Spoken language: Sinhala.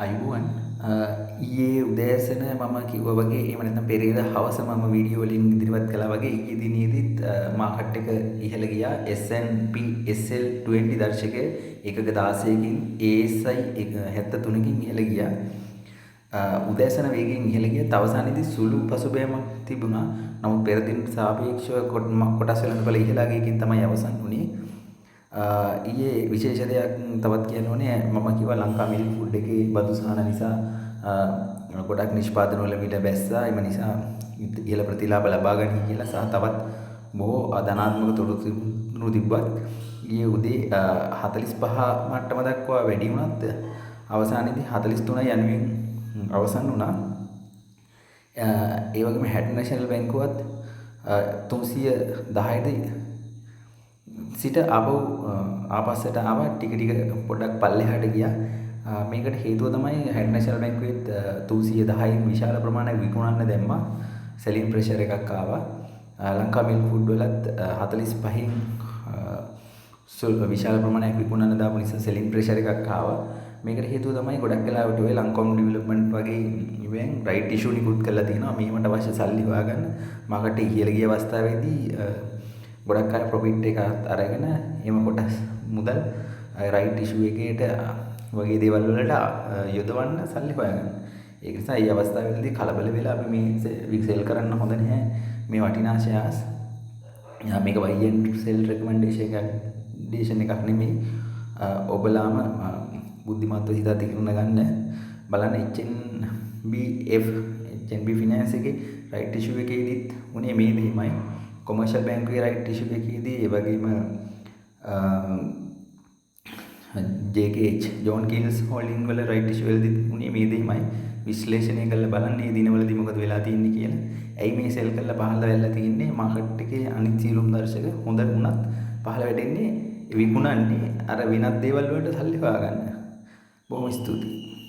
අයිබෝවන් ඊයේ උදෑසන මම කිව්වා වගේ එහෙම නැත්නම් පෙරේදා හවස මම වීඩියෝ වලින් ඉදිරිපත් කළා වගේ ඊයේ දිනේදීත් මාකට් එක ඉහළ ගියා S&P SL20 දර්ශකය 1.16කින් ASI 73කින් ඉහළ ගියා. උදෑසන වේගයෙන් ඉහළ ගියත් අවසානයේදී සුළු පසුබෑමක් තිබුණා. නමුත් පෙර දිනට සාපේක්ෂව කොටස් වෙළඳපොළ ඉහළ ගියකින් තමයි අවසන් වුණේ. ඊයේ විශේෂ දෙයක් තවත් කියන්න ඕනේ මම කිව්වා ලංකා මිල්ක් ෆුඩ් එකේ බදු සහන නිසා ගොඩක් නිෂ්පාදන වල මිල බැස්සා එම නිසා ඉහළ ප්‍රතිලාභ ලබා ගනී කියලා සහ තවත් බොහෝ ධනාත්මක තොරතුරු තිබ්බත් ඊයේ උදේ 45 මට්ටම දක්වා වැඩි වුණත් අවසානයේදී 43 යනුවෙන් අවසන් වුණා. ඒ වගේම හැට් නැෂනල් බැංකුවත් 310ට සිට ආපස්සට ආවා ටික ටික පොඩ්ඩක් පල්ලෙහාට ගියා. මේකට හේතුව තමයි හැඩ් නැෂනල් බැංකුවෙත් 310න් විශාල ප්‍රමාණයක් විකුණන්න දැම්මා. සෙලින් ප්‍රෙෂර් එකක් ආවා. ලංකා මිල්ක් ෆුඩ් වලත් 45න් විශාල ප්‍රමාණයක් විකුණන්න දාපු නිසා සෙලින් ප්‍රෙෂර් එකක් ආවා. මේකට හේතුව තමයි ගොඩක් වෙලාවට ඔය ලංකොම් ඩෙවලොප්මන්ට් වගේ ඉවෙන් රයිට් ඉෂු නිකුත් කරලා තිනවා. මේකට අවශ්‍ය සල්ලි හොයාගන්න. මාකට ඉහළ ගිය අවස්ථාවේදී ගොඩක් අය ප්‍රොෆිට් එක අරගෙන එම කොටස් මුදල් රයිට් ඉෂු එකේට වගේ දේවල් වලට යොදවන්න සල්ලි හොයාගන්න. ඒක නිසා මේ අවස්ථාවේදී කලබල වෙලා අපි මේ සෙල් කරන්න හොඳ නැහැ. මේ වටිනා ෂෙයාර්ස් මේක buy and sell recommendation එකක් නෙමෙයි. ඔබලාම බුද්ධිමත්ව හිතා තීරණ ගන්න බලන්න HNB finance එකේ රයිට් ඉෂු එකේදීත් උනේ මේ දෙයමයි. කොමර්ෂල් බැංකුවේ රයිට් ඉෂු එකේදී ඒ වගේම JKH ජෝන් කීල්ස් හෝල්ඩින් වල රයිට් ඉෂු වලදී උනේ මේ දෙයමයි. විශ්ලේෂණය කරලා බලන්න මේ දිනවලදී මොකද වෙලා තියෙන්නේ කියලා. ඇයි මේ සෙල් කරලා පහළ වෙලා තියෙන්නේ? මාකට් එකේ අනිත් සියලුම දර්ශක හොඳ වුණත් පහළ වැටෙන්නේ විකුණන්නේ අර වෙනත් දේවල් වලට සල්ලි හොයාගන්න. බොහොම ස්තුතියි.